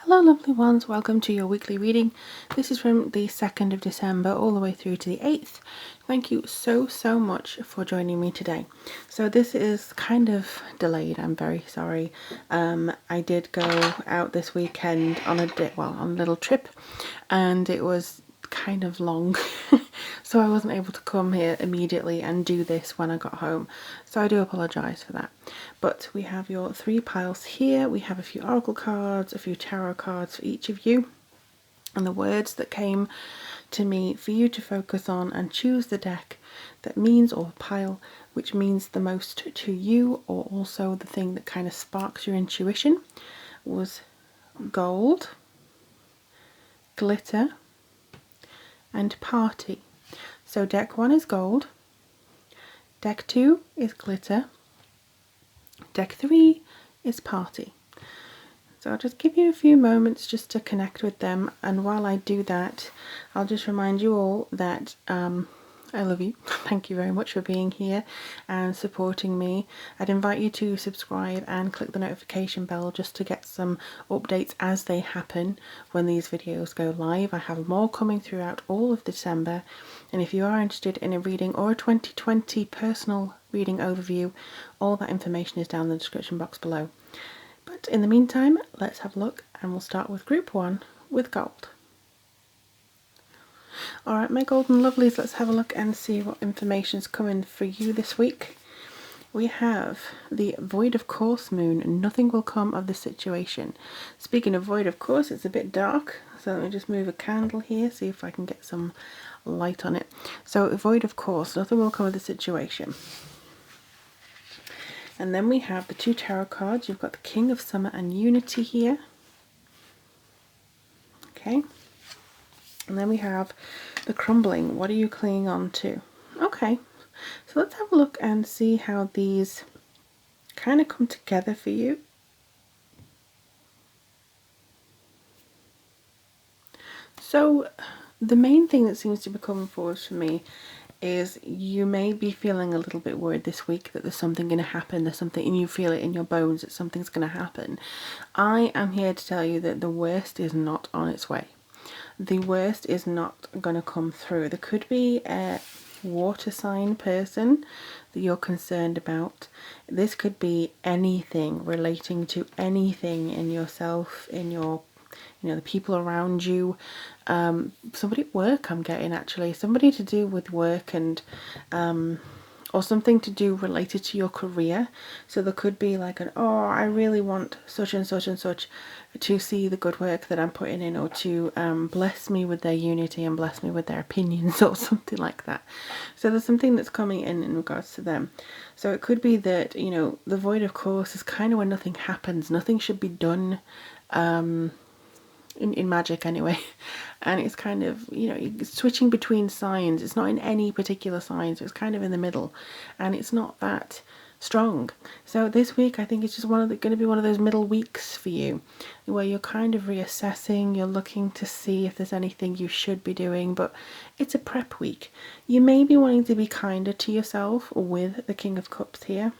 Hello lovely ones, welcome to your weekly reading. This is from the 2nd of December all the way through to the 8th. Thank you so much for joining me today. So this is kind of delayed, I'm very sorry. I did go out this weekend on a little trip, and it was kind of long. So I wasn't able to come here immediately and do this when I got home, so I do apologise for that. But we have your 3 piles here. We have a few oracle cards, a few tarot cards for each of you, and the words that came to me for you to focus on and choose the deck that means, or pile, which means the most to you, or also the thing that kind of sparks your intuition, was gold, glitter and party. So deck 1 is gold, deck 2 is glitter, deck 3 is party. So I'll just give you a few moments just to connect with them, and while I do that, I'll just remind you all that I love you. Thank you very much for being here and supporting me. I'd invite you to subscribe and click the notification bell just to get some updates as they happen when these videos go live. I have more coming throughout all of December, and if you are interested in a reading or a 2020 personal reading overview, all that information is down in the description box below. But in the meantime, let's have a look, and we'll start with group 1 with gold. Alright, my golden lovelies, let's have a look and see what information's coming for you this week. We have the void of course moon. Nothing will come of the situation. Speaking of void of course, it's a bit dark, so let me just move a candle here, see if I can get some light on it. So void of course, nothing will come of the situation. And then we have the 2 tarot cards. You've got the King of Summer and Unity here. Okay. And then we have the Crumbling. What are you clinging on to? Okay. So let's have a look and see how these kind of come together for you. So the main thing that seems to be coming forward for me is you may be feeling a little bit worried this week that there's something going to happen, there's something, and you feel it in your bones that something's going to happen. I am here to tell you that the worst is not on its way. The worst is not going to come through. There could be a water sign person that you're concerned about. This could be anything relating to anything in yourself, in your, the people around you. Somebody at work, I'm getting, actually. Somebody to do with work, and or something to do related to your career. So there could be like I really want such and such and such to see the good work that I'm putting in, or to bless me with their unity and bless me with their opinions, or something like that. So there's something that's coming in regards to them. So it could be that, the void of course is kind of when nothing happens. Nothing should be done in magic anyway, and it's kind of, it's switching between signs. It's not in any particular sign, so it's kind of in the middle, and it's not that strong. So this week I think it's just going to be one of those middle weeks for you, where you're kind of reassessing, you're looking to see if there's anything you should be doing, but it's a prep week. You may be wanting to be kinder to yourself with the King of Cups here.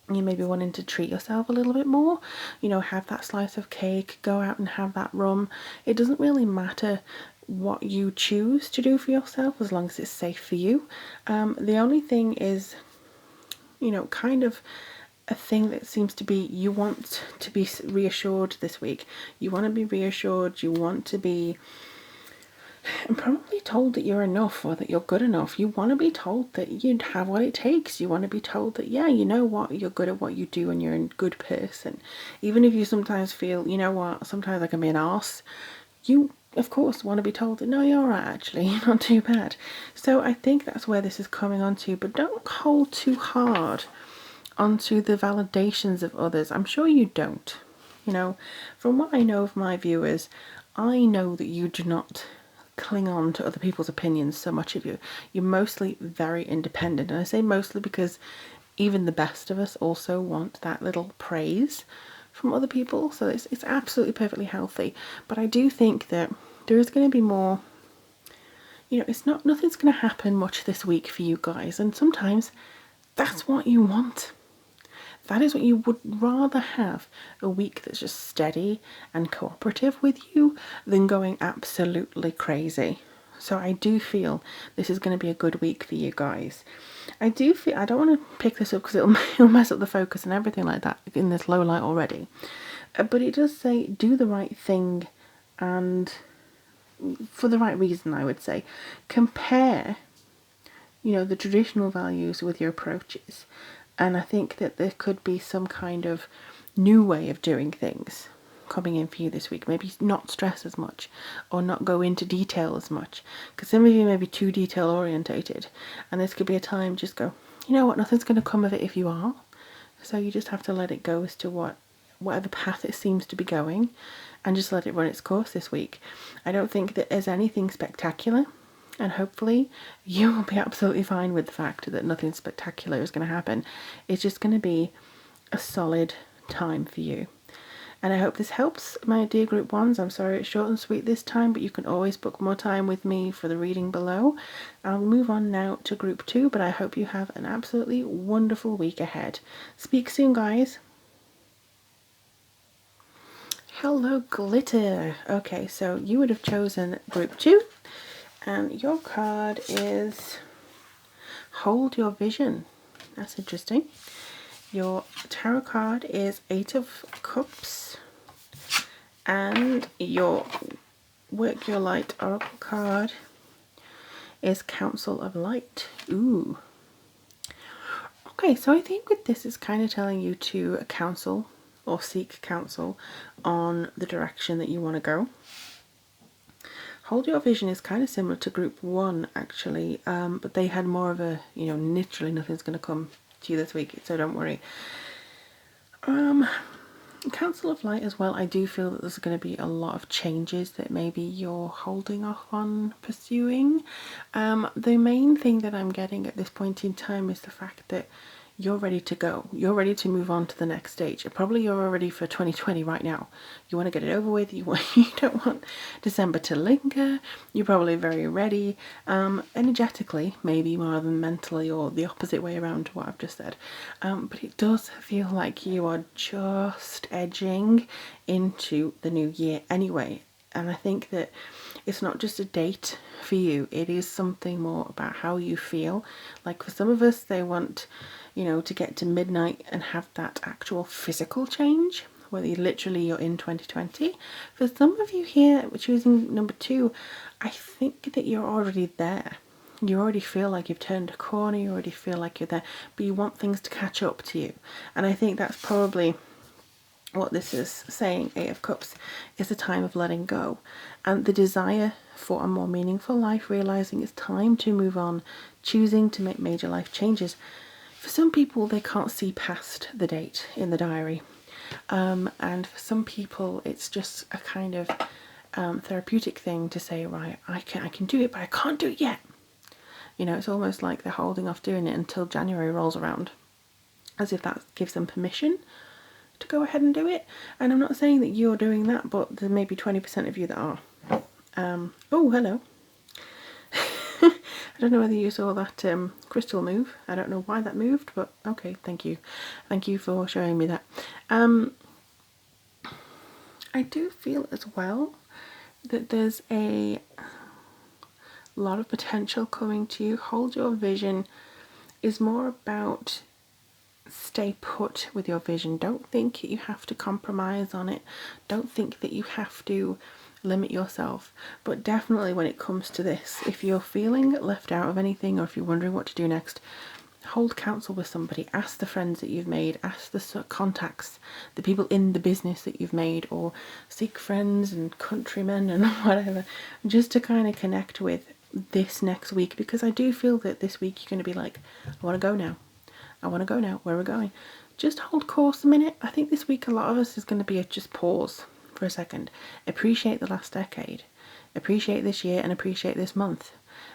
You may be wanting to treat yourself a little bit more, have that slice of cake, go out and have that rum. It doesn't really matter what you choose to do for yourself as long as it's safe for you. The only thing is, kind of a thing that seems to be, you want to be reassured this week. You want to be reassured, you want to be probably told that you're enough, or that you're good enough. You want to be told that you have what it takes. You want to be told that, yeah, you know what, you're good at what you do and you're a good person. Even if you sometimes feel, sometimes I can be an arse, you of course want to be told that, no, you're alright, actually, you're not too bad. So I think that's where this is coming onto, but don't hold too hard onto the validations of others. I'm sure you don't. From what I know of my viewers, I know that you do not cling on to other people's opinions so much of you. You're mostly very independent, and I say mostly because even the best of us also want that little praise from other people, so it's absolutely perfectly healthy. But I do think that there is going to be more, nothing's going to happen much this week for you guys, and sometimes that's what you want. That is what you would rather have, a week that's just steady and cooperative with you than going absolutely crazy. So I do feel this is going to be a good week for you guys. I do feel, I don't want to pick this up because it'll mess up the focus and everything like that in this low light already. But it does say do the right thing, and for the right reason, I would say. Compare, the traditional values with your approaches. And I think that there could be some kind of new way of doing things coming in for you this week. Maybe not stress as much or not go into detail as much, because some of you may be too detail orientated, and this could be a time just go, you know what, nothing's going to come of it if you are. So you just have to let it go as to whatever path it seems to be going, and just let it run its course this week. I don't think that there's anything spectacular, and hopefully you will be absolutely fine with the fact that nothing spectacular is going to happen. It's just going to be a solid time for you. And I hope this helps, my dear group ones. I'm sorry it's short and sweet this time, but you can always book more time with me for the reading below. I'll move on now to group 2, but I hope you have an absolutely wonderful week ahead. Speak soon, guys. Hello, Glitter. Okay, so you would have chosen group 2, and your card is Hold Your Vision. That's interesting. Your tarot card is 8 of Cups, and your Work Your Light Oracle card is Council of Light. Ooh. Okay, so I think with this is kind of telling you to counsel or seek counsel on the direction that you want to go. Hold Your Vision is kind of similar to group 1 actually, but they had more of a, literally nothing's going to come to you this week, so don't worry. Council of Light as well, I do feel that there's going to be a lot of changes that maybe you're holding off on pursuing. The main thing that I'm getting at this point in time is the fact that you're ready to go. You're ready to move on to the next stage. Probably you're ready for 2020 right now. You want to get it over with. You don't want December to linger. You're probably very ready, energetically, maybe more than mentally, or the opposite way around to what I've just said. But it does feel like you are just edging into the new year anyway. And I think that it's not just a date for you. It is something more about how you feel. Like for some of us, they want, to get to midnight and have that actual physical change, whether you're in 2020. For some of you here choosing number 2, I think that you're already there. You already feel like you've turned a corner, you already feel like you're there, but you want things to catch up to you. And I think that's probably what this is saying. 8 of Cups is a time of letting go and the desire for a more meaningful life, realizing it's time to move on, choosing to make major life changes. For some people, they can't see past the date in the diary, and for some people it's just a kind of therapeutic thing to say, right, I can do it, but I can't do it yet. It's almost like they're holding off doing it until January rolls around, as if that gives them permission to go ahead and do it. And I'm not saying that you're doing that, but there may be 20% of you that are. Oh, hello. I don't know whether you saw that crystal move. I don't know why that moved, but okay, thank you. Thank you for showing me that. I do feel as well that there's a lot of potential coming to you. Hold Your Vision is more about stay put with your vision. Don't think you have to compromise on it. Don't think that you have to limit yourself. But definitely when it comes to this, if you're feeling left out of anything, or if you're wondering what to do next, hold counsel with somebody. Ask the friends that you've made, ask the contacts, the people in the business that you've made, or seek friends and countrymen and whatever, just to kind of connect with this next week. Because I do feel that this week you're going to be like, I want to go now. I want to go now. Where are we going? Just hold course a minute. I think this week a lot of us is going to be a just pause for a second. Appreciate the last decade. Appreciate this year and appreciate this month.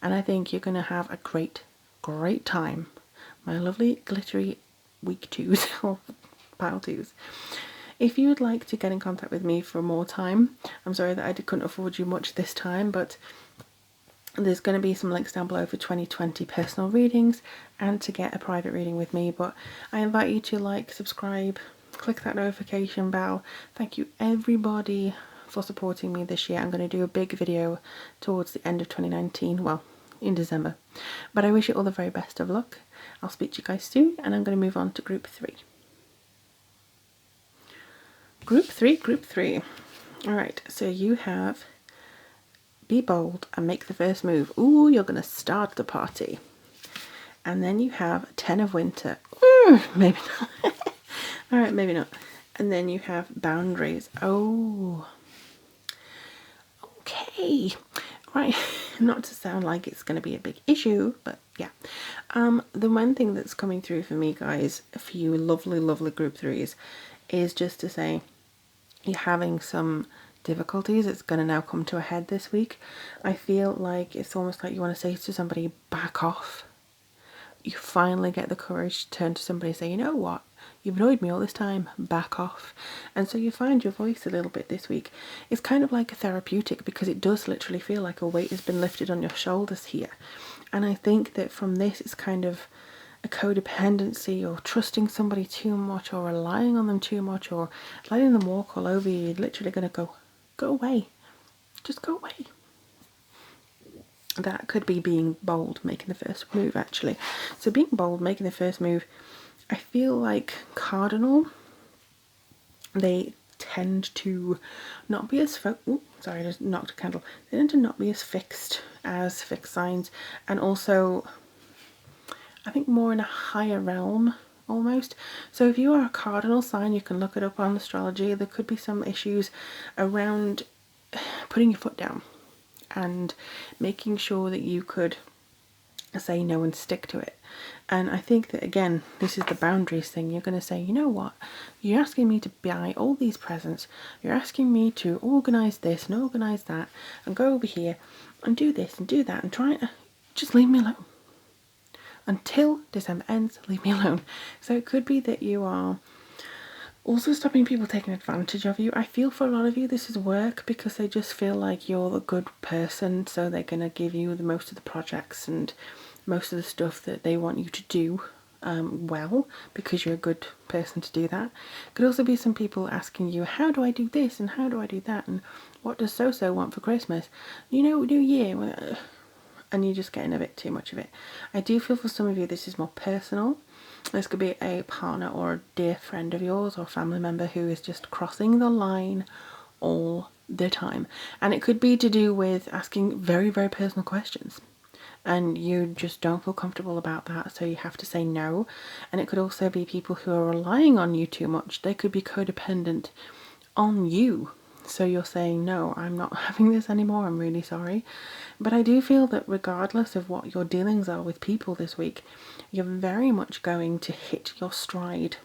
And I think you're going to have a great, great time. My lovely glittery week 2s or pile 2s. If you would like to get in contact with me for more time, I'm sorry that I couldn't afford you much this time, but There's going to be some links down below for 2020 personal readings and to get a private reading with me, but I invite you to like, subscribe, click that notification bell. Thank you everybody for supporting me this year. I'm going to do a big video towards the end of 2019, well, in December, but I wish you all the very best of luck. I'll speak to you guys soon, and I'm going to move on to group 3. Group 3. Alright, so you have be bold and make the first move. Ooh, you're going to start the party. And then you have 10 of winter. Maybe not. Alright, maybe not. And then you have boundaries. Oh, okay. Right, not to sound like it's going to be a big issue, but yeah. The one thing that's coming through for me, guys, for you lovely, lovely group 3s, is just to say you're having some difficulties. It's going to now come to a head this week. I feel like it's almost like you want to say to somebody, back off. You finally get the courage to turn to somebody and say, you know what, you've annoyed me all this time, back off. And so you find your voice a little bit this week. It's kind of like a therapeutic, because it does literally feel like a weight has been lifted on your shoulders here. And I think that from this, it's kind of a codependency, or trusting somebody too much, or relying on them too much, or letting them walk all over you. You're literally going to go away. Just go away. That could be being bold, making the first move, actually. So being bold, making the first move, I feel like Cardinal, they tend to not be as sorry, I just knocked a candle. They tend to not be as fixed as fixed signs, and also I think more in a higher realm almost. So if you are a cardinal sign, you can look it up on astrology. There could be some issues around putting your foot down and making sure that you could say no and stick to it. And I think that, again, this is the boundaries thing. You're going to say, you know what, you're asking me to buy all these presents, you're asking me to organise this and organise that and go over here and do this and do that and try to just leave me alone. Until December ends, leave me alone. So it could be that you are also stopping people taking advantage of you. I feel for a lot of you this is work, because they just feel like you're the good person, so they're going to give you the most of the projects and most of the stuff that they want you to do well, because you're a good person to do that. Could also be some people asking you, how do I do this and how do I do that, and what does so-so want for Christmas? You know, New Year. And you're just getting a bit too much of it. I do feel for some of you this is more personal. This could be a partner or a dear friend of yours or family member who is just crossing the line all the time. And it could be to do with asking very, very personal questions, and you just don't feel comfortable about that, so you have to say no. And it could also be people who are relying on you too much. They could be codependent on you. So you're saying, no, I'm not having this anymore, I'm really sorry. But I do feel that regardless of what your dealings are with people this week, you're very much going to hit your stride.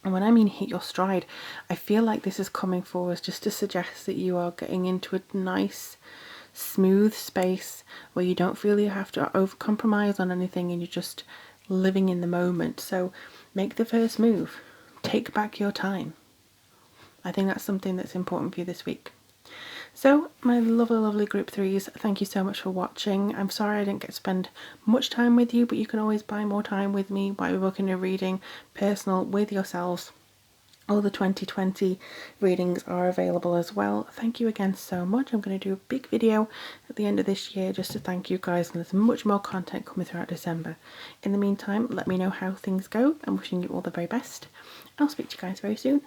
And when I mean hit your stride, I feel like this is coming forward just to suggest that you are getting into a nice, smooth space where you don't feel you have to over-compromise on anything, and you're just living in the moment. So make the first move. Take back your time. I think that's something that's important for you this week. So, my lovely, lovely group 3s, thank you so much for watching. I'm sorry I didn't get to spend much time with you, but you can always buy more time with me by booking a reading, personal, with yourselves. All the 2020 readings are available as well. Thank you again so much. I'm going to do a big video at the end of this year just to thank you guys, and there's much more content coming throughout December. In the meantime, let me know how things go. I'm wishing you all the very best. I'll speak to you guys very soon.